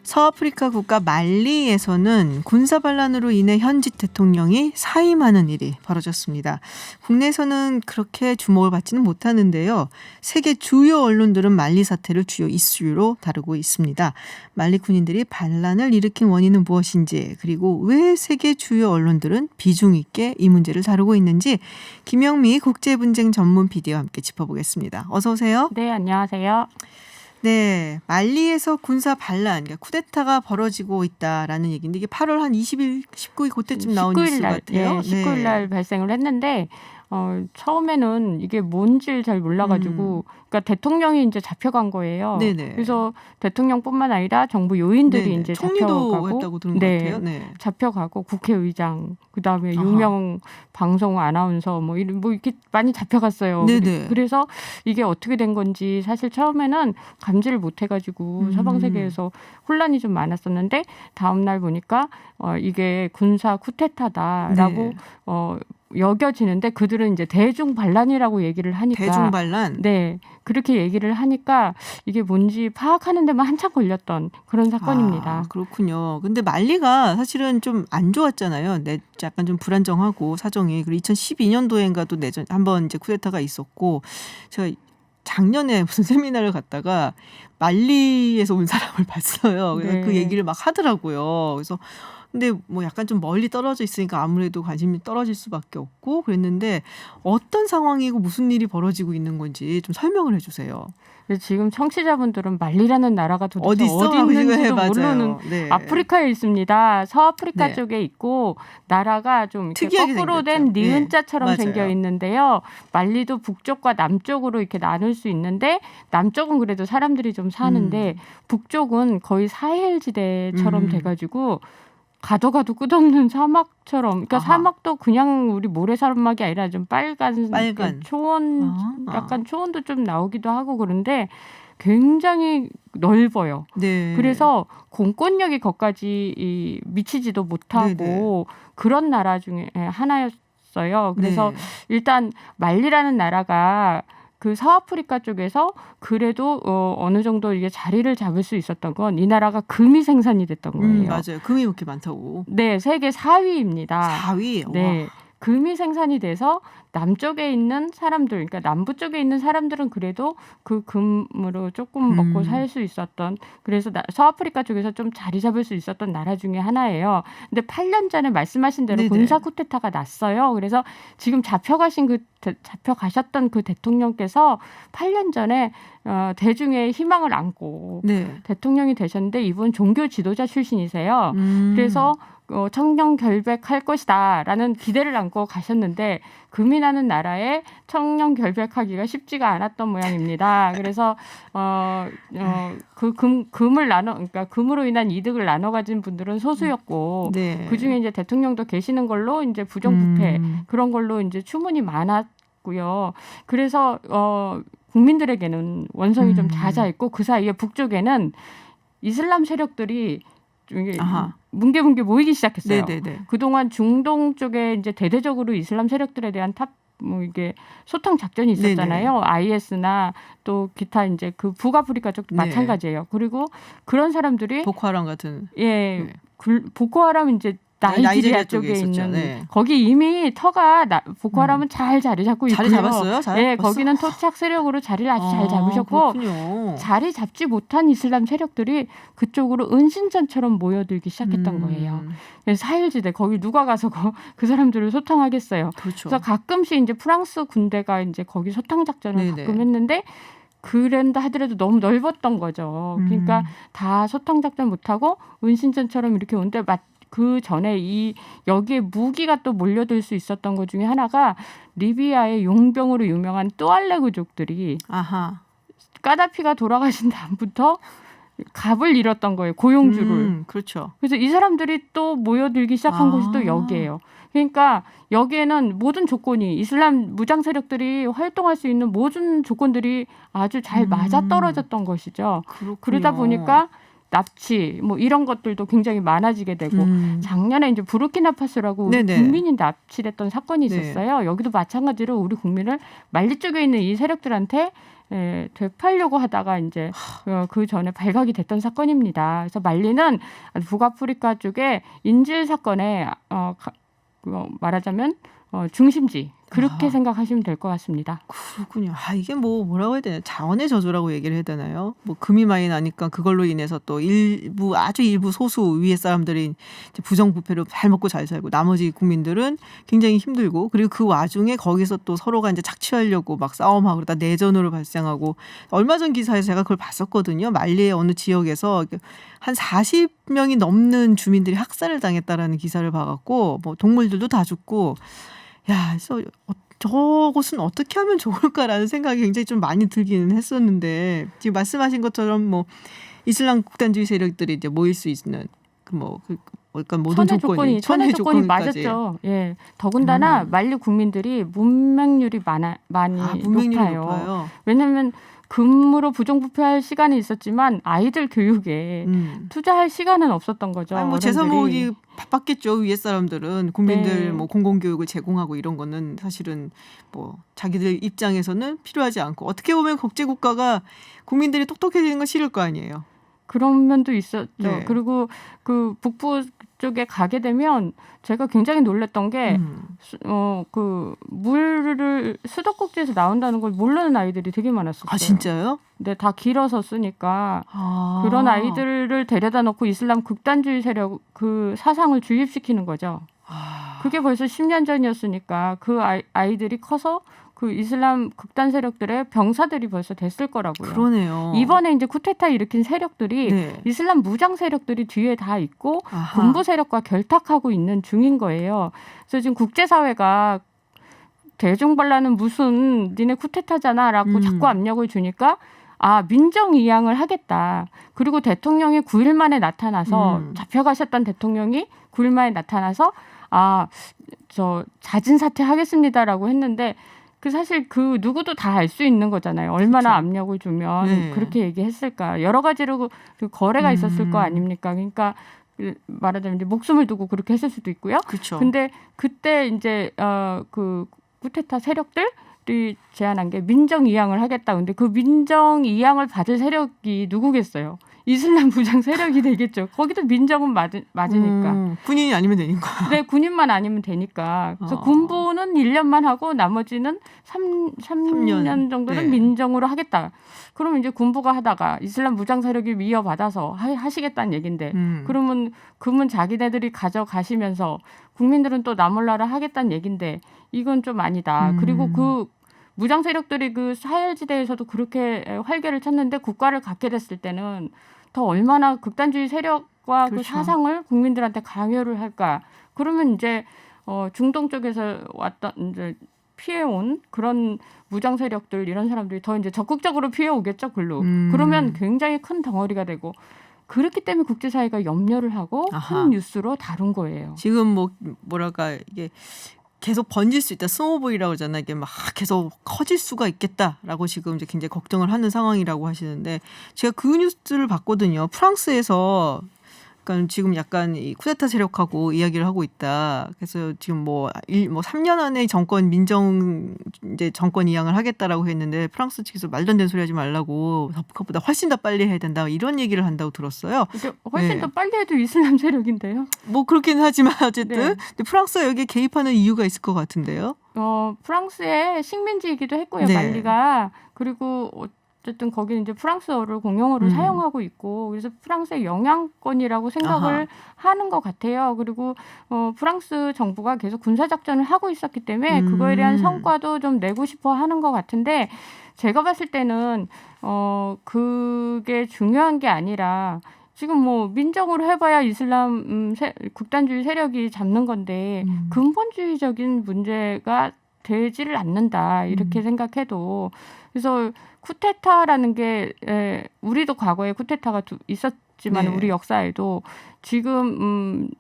서아프리카 국가 말리에서는 군사 반란으로 인해 현직 대통령이 사임하는 일이 벌어졌습니다. 국내에서는 그렇게 주목을 받지는 못하는데요. 세계 주요 언론들은 말리 사태를 주요 이슈로 다루고 있습니다. 말리 군인들이 반란을 일으킨 원인은 무엇인지, 그리고 왜 세계 주요 언론들은 비중 있게 이 문제를 다루고 있는지 김영미 국제분쟁 전문 PD와 함께 짚어보겠습니다. 어서 오세요. 네, 안녕하세요. 네, 말리에서 군사 반란, 그러니까 쿠데타가 벌어지고 있다라는 얘기인데 이게 8월 한 20일, 19일 그때쯤 나온 뉴스 같아요. 네, 19일 날 발생을 했는데 처음에는 이게 뭔지 잘 몰라가지고 그러니까 대통령이 이제 잡혀간 거예요. 네네. 그래서 대통령뿐만 아니라 정부 요인들이 네네. 이제 총리도 잡혀가고 했다고 들은 것 같아요. 네. 잡혀가고 국회의장, 그다음에 아하. 유명 방송 아나운서 뭐 이렇게 많이 잡혀갔어요. 네네. 그래서 이게 어떻게 된 건지 사실 처음에는 감지를 못 해가지고 서방 세계에서 혼란이 좀 많았었는데 다음 날 보니까 이게 군사 쿠데타다라고 네. 여겨지는데 그들은 이제 대중 반란이라고 얘기를 하니까 대중 반란. 네, 그렇게 얘기를 하니까 이게 뭔지 파악하는 데만 한참 걸렸던 그런 사건입니다. 아, 그렇군요. 근데 말리가 사실은 좀 안 좋았잖아요. 약간 좀 불안정하고 사정이. 그리고 2012년도엔가도 한번 이제 쿠데타가 있었고, 제가 작년에 무슨 세미나를 갔다가 말리에서 온 사람을 봤어요. 그래서 네. 그 얘기를 막 하더라고요. 그래서 근데 뭐 약간 좀 멀리 떨어져 있으니까 아무래도 관심이 떨어질 수밖에 없고 그랬는데 어떤 상황이고 무슨 일이 벌어지고 있는 건지 좀 설명을 해주세요. 지금 청취자분들은 말리라는 나라가 도대체 어디 하고 있는지도 맞아요. 모르는 네. 아프리카에 있습니다. 서아프리카 네. 쪽에 있고 나라가 좀 이렇게 특이하게 거꾸로 생겼죠. 된 니은자처럼 네. 생겨 맞아요. 있는데요. 말리도 북쪽과 남쪽으로 이렇게 나눌 수 있는데 남쪽은 그래도 사람들이 좀 사는데 북쪽은 거의 사헬지대처럼 돼가지고 가도 끝없는 사막처럼, 그러니까 아하. 사막도 그냥 우리 모래사막이 아니라 좀 빨간. 초원, 약간 초원도 좀 나오기도 하고 그런데 굉장히 넓어요. 네. 그래서 공권력이 거기까지 미치지도 못하고 그런 나라 중에 하나였어요. 그래서 일단 말리라는 나라가 그 서아프리카 쪽에서 그래도 어느 정도 이게 자리를 잡을 수 있었던 건 이 나라가 금이 생산이 됐던 거예요. 맞아요. 금이 그렇게 많다고. 네, 세계 4위입니다. 4위? 네. 와. 금이 생산이 돼서 남쪽에 있는 사람들, 그러니까 남부 쪽에 있는 사람들은 그래도 그 금으로 조금 먹고 살 수 있었던, 그래서 서아프리카 쪽에서 좀 자리 잡을 수 있었던 나라 중에 하나예요. 근데 8년 전에 말씀하신 대로 군사 쿠데타가 났어요. 그래서 지금 잡혀가셨던 그 대통령께서 8년 전에 대중의 희망을 안고 대통령이 되셨는데 이분 종교 지도자 출신이세요. 그래서 청년 결백할 것이다라는 기대를 안고 가셨는데 금이 나는 나라에 청년 결백하기가 쉽지가 않았던 모양입니다. 그래서 금을 그러니까 금으로 인한 이득을 나눠 가진 분들은 소수였고 그 중에 이제 대통령도 계시는 걸로 이제 부정부패 그런 걸로 이제 추문이 많았고요. 그래서 국민들에게는 원성이 좀 잦아있고 그 사이에 북쪽에는 이슬람 세력들이 뭉게뭉게 모이기 시작했어요. 그동안 중동 쪽에 이제 대대적으로 이슬람 세력들에 대한 이게 소탕 작전이 있었잖아요. IS나 또 기타 이제 그 북아프리카 쪽도 마찬가지예요. 그리고 그런 사람들이 보코하람 같은. 보코하람 이제 나이지리아 쪽에 있는 거기 이미 보코하람은 잘 자리 잡고 있고요. 자리 잡았어요? 거기는 토착 세력으로 자리를 아주 잘 잡으셨고 그렇군요. 자리 잡지 못한 이슬람 세력들이 그쪽으로 은신전처럼 모여들기 시작했던 거예요. 그래서 사헬지대 거기 누가 가서 그 사람들을 소탕하겠어요. 그렇죠. 그래서 가끔씩 이제 프랑스 군대가 이제 거기 소탕 작전을 가끔 했는데 그런다 하더라도 너무 넓었던 거죠. 그러니까 다 소탕 작전 못하고 은신전처럼 이렇게 오는데 그 전에 여기에 무기가 또 몰려들 수 있었던 것 중에 하나가 리비아의 용병으로 유명한 뚜알레그족들이 까다피가 돌아가신 다음부터 갑을 잃었던 거예요. 고용주를. 그렇죠. 그래서 이 사람들이 또 모여들기 시작한 곳이 또 여기예요. 그러니까 여기에는 모든 조건이 이슬람 무장 세력들이 활동할 수 있는 모든 조건들이 아주 잘 맞아떨어졌던 것이죠. 그렇군요. 그러다 보니까 납치 이런 것들도 굉장히 많아지게 되고 작년에 이제 부르키나파소라고 우리 국민이 납치됐던 사건이 있었어요. 여기도 마찬가지로 우리 국민을 말리 쪽에 있는 이 세력들한테 되팔려고 하다가 이제 그 전에 발각이 됐던 사건입니다. 그래서 말리는 북아프리카 쪽의 인질 사건의 말하자면 중심지 그렇게 생각하시면 될 것 같습니다. 그렇군요. 이게 뭐라고 해야 되나 자원의 저주라고 얘기를 해야 되나요? 금이 많이 나니까 그걸로 인해서 또 아주 일부 소수 위의 사람들이 이제 부정부패로 잘 먹고 잘 살고 나머지 국민들은 굉장히 힘들고 그리고 그 와중에 거기서 또 서로가 이제 착취하려고 막 싸움하고 그러다 내전으로 발생하고 얼마 전 기사에서 제가 그걸 봤었거든요. 말리의 어느 지역에서 한 40명이 넘는 주민들이 학살을 당했다라는 기사를 봐갖고 동물들도 다 죽고 그래서 저곳은 어떻게 하면 좋을까라는 생각이 굉장히 좀 많이 들기는 했었는데 지금 말씀하신 것처럼 이슬람 극단주의 세력들이 이제 모일 수 있는 모든 천혜 조건이 맞았죠. 예, 더군다나 말리 국민들이 문맹률이 많이 높아요. 왜냐하면 금으로 부정부패할 시간이 있었지만 아이들 교육에 투자할 시간은 없었던 거죠. 재산 모으기 바빴겠죠. 위에 사람들은 국민들 공공교육을 제공하고 이런 거는 사실은 자기들 입장에서는 필요하지 않고 어떻게 보면 국제국가가 국민들이 똑똑해지는 건 싫을 거 아니에요. 그런 면도 있었죠. 네. 그리고 그 북부 쪽에 가게 되면 제가 굉장히 놀랐던 게 물을 수도꼭지에서 나온다는 걸 모르는 아이들이 되게 많았어요. 진짜요? 네, 다 길어서 쓰니까 그런 아이들을 데려다 놓고 이슬람 극단주의 세력 그 사상을 주입시키는 거죠. 그게 벌써 10년 전이었으니까 그 아이들이 커서 그 이슬람 극단 세력들의 병사들이 벌써 됐을 거라고요. 그러네요. 이번에 이제 쿠데타 일으킨 세력들이 이슬람 무장 세력들이 뒤에 다 있고 군부 세력과 결탁하고 있는 중인 거예요. 그래서 지금 국제사회가 대중반란은 무슨 니네 쿠데타잖아라고 자꾸 압력을 주니까 민정이양을 하겠다. 그리고 대통령이 9일 만에 나타나서 잡혀가셨던 대통령이 9일 만에 나타나서 저 자진 사퇴하겠습니다라고 했는데 사실 그 누구도 다 알 수 있는 거잖아요. 얼마나 그렇죠. 압력을 주면 그렇게 얘기했을까. 여러 가지로 그 거래가 있었을 거 아닙니까? 그러니까 말하자면 이제 목숨을 두고 그렇게 했을 수도 있고요. 그렇죠. 근데 그때 이제 그 쿠데타 세력들이 제안한 게 민정 이양을 하겠다. 근데 그 민정 이양을 받을 세력이 누구겠어요? 이슬람 무장 세력이 되겠죠. 거기도 민정은 맞으니까. 군인이 아니면 되니까. 네, 군인만 아니면 되니까. 그래서 군부는 1년만 하고 나머지는 3년 정도는 민정으로 하겠다. 그러면 이제 군부가 하다가 이슬람 무장 세력이 위협받아서 하시겠다는 얘긴데 그러면 금은 자기네들이 가져가시면서 국민들은 또 나몰라라 하겠다는 얘긴데 이건 좀 아니다. 그리고 그 무장 세력들이 그 사헬지대에서도 그렇게 활개를 쳤는데 국가를 갖게 됐을 때는 더 얼마나 극단주의 세력과 그렇죠. 그 사상을 국민들한테 강요를 할까? 그러면 이제 중동 쪽에서 왔던 이제 피해온 그런 무장 세력들 이런 사람들이 더 이제 적극적으로 피해오겠죠, 글로. 그러면 굉장히 큰 덩어리가 되고. 그렇기 때문에 국제사회가 염려를 하고 큰 뉴스로 다룬 거예요. 지금 뭐랄까 이게 계속 번질 수 있다. 스노우볼이라고 하잖아요. 이게 막 계속 커질 수가 있겠다라고 지금 이제 굉장히 걱정을 하는 상황이라고 하시는데 제가 그 뉴스를 봤거든요. 프랑스에서 그러니까 지금 약간 이 쿠데타 세력하고 이야기를 하고 있다. 그래서 지금 3년 안에 정권 이양을 하겠다라고 했는데 프랑스 측에서 말도 안 되는 소리 하지 말라고 그것보다 훨씬 더 빨리 해야 된다. 이런 얘기를 한다고 들었어요. 훨씬 더 빨리 해도 이슬람 세력인데요. 그렇긴 하지만 어쨌든 근데 프랑스가 여기에 개입하는 이유가 있을 것 같은데요. 프랑스의 식민지이기도 했고요. 말리가. 그리고 어쨌든 거기는 이제 프랑스어를 공용어로 사용하고 있고 그래서 프랑스의 영향권이라고 생각을 하는 것 같아요. 그리고 프랑스 정부가 계속 군사작전을 하고 있었기 때문에 그거에 대한 성과도 좀 내고 싶어 하는 것 같은데 제가 봤을 때는 그게 중요한 게 아니라 지금 민정으로 해봐야 이슬람 극단주의 세력이 잡는 건데 근본주의적인 문제가 되지를 않는다 이렇게 생각해도 그래서 쿠데타라는 게 우리도 과거에 쿠데타가 있었지만 우리 역사에도 지금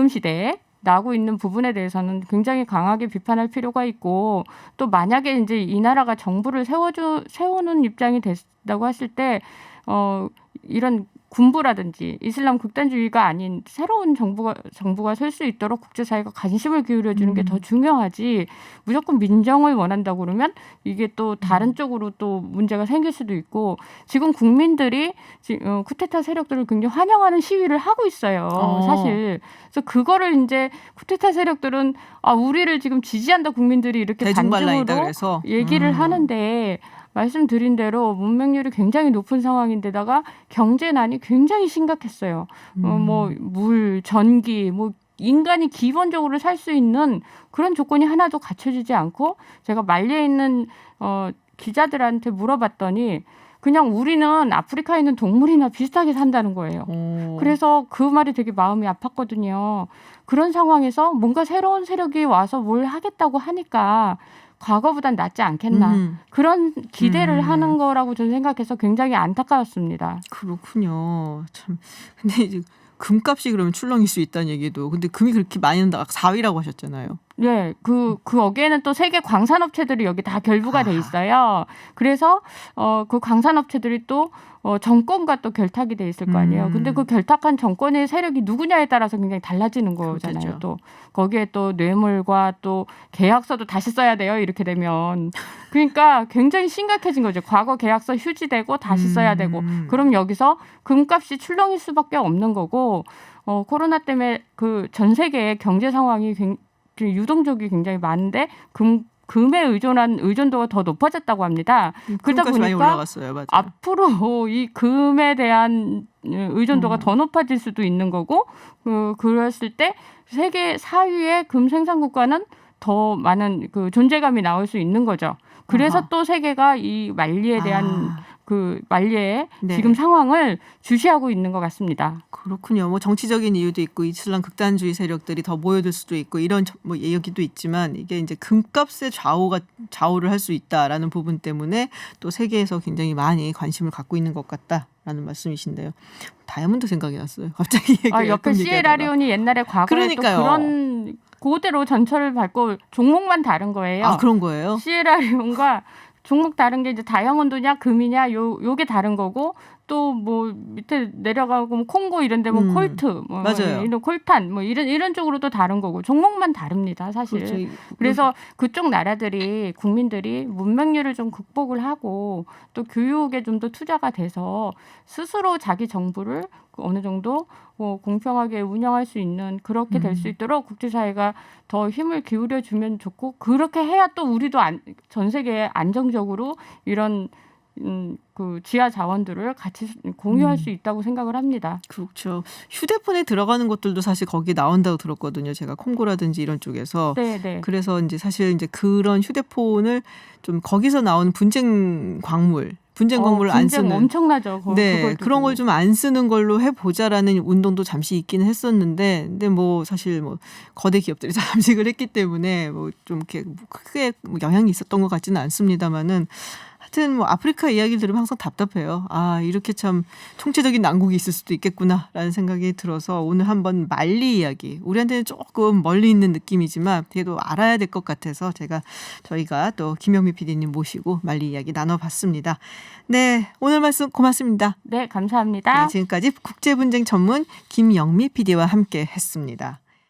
시대에 나고 있는 부분에 대해서는 굉장히 강하게 비판할 필요가 있고 또 만약에 이제 이 나라가 정부를 세우는 입장이 됐다고 했을 때 이런 군부라든지 이슬람 극단주의가 아닌 새로운 정부가 설 수 있도록 국제사회가 관심을 기울여주는 게 더 중요하지 무조건 민정을 원한다고 그러면 이게 또 다른 쪽으로 또 문제가 생길 수도 있고 지금 국민들이 쿠데타 세력들을 굉장히 환영하는 시위를 하고 있어요. 사실. 그래서 그거를 이제 쿠데타 세력들은 우리를 지금 지지한다 국민들이 이렇게 단중으로 얘기를 하는데 말씀드린 대로 문맹률이 굉장히 높은 상황인데다가 경제난이 굉장히 심각했어요. 뭐 물, 전기, 뭐 인간이 기본적으로 살 수 있는 그런 조건이 하나도 갖춰지지 않고 제가 말리에 있는 기자들한테 물어봤더니 그냥 우리는 아프리카에 있는 동물이나 비슷하게 산다는 거예요. 그래서 그 말이 되게 마음이 아팠거든요. 그런 상황에서 뭔가 새로운 세력이 와서 뭘 하겠다고 하니까 과거보단 낫지 않겠나. 그런 기대를 하는 거라고 저는 생각해서 굉장히 안타까웠습니다. 그렇군요. 참. 근데 이제 금값이 그러면 출렁일 수 있다는 얘기도. 근데 금이 그렇게 많이 난다. 4위라고 하셨잖아요. 네, 거기에는 또 세계 광산업체들이 여기 다 결부가 돼 있어요. 그래서 그 광산업체들이 또 정권과 또 결탁이 돼 있을 거 아니에요. 근데 그 결탁한 정권의 세력이 누구냐에 따라서 굉장히 달라지는 거잖아요. 그렇겠죠. 또 거기에 또 뇌물과 또 계약서도 다시 써야 돼요. 이렇게 되면 그러니까 굉장히 심각해진 거죠. 과거 계약서 휴지되고 다시 써야 되고 그럼 여기서 금값이 출렁일 수밖에 없는 거고 코로나 때문에 그 전 세계의 경제 상황이 유동적이 굉장히 많은데 금에 의존한 의존도가 더 높아졌다고 합니다. 그러다 보니까 많이 올라갔어요. 맞아요. 앞으로 이 금에 대한 의존도가 더 높아질 수도 있는 거고 그랬을 때 세계 4위의 금 생산 국가는 더 많은 그 존재감이 나올 수 있는 거죠. 그래서 또 세계가 이 말리에 대한 그 말리의 지금 상황을 주시하고 있는 것 같습니다. 그렇군요. 뭐 정치적인 이유도 있고 이슬람 극단주의 세력들이 더 모여들 수도 있고 이런 뭐 얘기도 있지만 이게 이제 금값의 좌우를 할 수 있다라는 부분 때문에 또 세계에서 굉장히 많이 관심을 갖고 있는 것 같다라는 말씀이신데요. 다이아몬드 생각이 났어요. 갑자기 옆에 시에라리온이 옛날에 과거에 또 그런 그대로 전철을 밟고 종목만 다른 거예요. 그런 거예요? 시에라리온과 종목 다른 게 이제 다이아몬드냐 금이냐 요게 다른 거고 또 뭐 밑에 내려가고 뭐 콩고 이런데 뭐 콜트 맞아요. 이런 콜탄 뭐 이런 쪽으로도 다른 거고 종목만 다릅니다 사실. 그렇죠. 그래서 그쪽 나라들이 국민들이 문맹률을 좀 극복을 하고 또 교육에 좀 더 투자가 돼서 스스로 자기 정부를 어느 정도 공평하게 운영할 수 있는 그렇게 될 수 있도록 국제사회가 더 힘을 기울여주면 좋고 그렇게 해야 또 우리도 전 세계에 안정적으로 이런 그 지하 자원들을 같이 공유할 수 있다고 생각을 합니다. 그렇죠. 휴대폰에 들어가는 것들도 사실 거기에 나온다고 들었거든요. 제가 콩고라든지 이런 쪽에서. 네. 그래서 이제 사실 이제 그런 휴대폰을 좀 거기서 나오는 분쟁 광물을 안 쓰는 엄청나죠. 그런 걸 좀 안 쓰는 걸로 해보자라는 운동도 잠시 있기는 했었는데, 근데 뭐 사실 뭐 거대 기업들이 잠식을 했기 때문에 뭐 좀 이렇게 크게 영향이 있었던 것 같지는 않습니다만은. 하여튼 뭐 아프리카 이야기를 들으면 항상 답답해요. 이렇게 참 총체적인 난국이 있을 수도 있겠구나라는 생각이 들어서 오늘 한번 말리 이야기, 우리한테는 조금 멀리 있는 느낌이지만 그래도 알아야 될 것 같아서 저희가 또 김영미 PD님 모시고 말리 이야기 나눠봤습니다. 네, 오늘 말씀 고맙습니다. 네, 감사합니다. 네, 지금까지 국제분쟁 전문 김영미 PD와 함께 했습니다.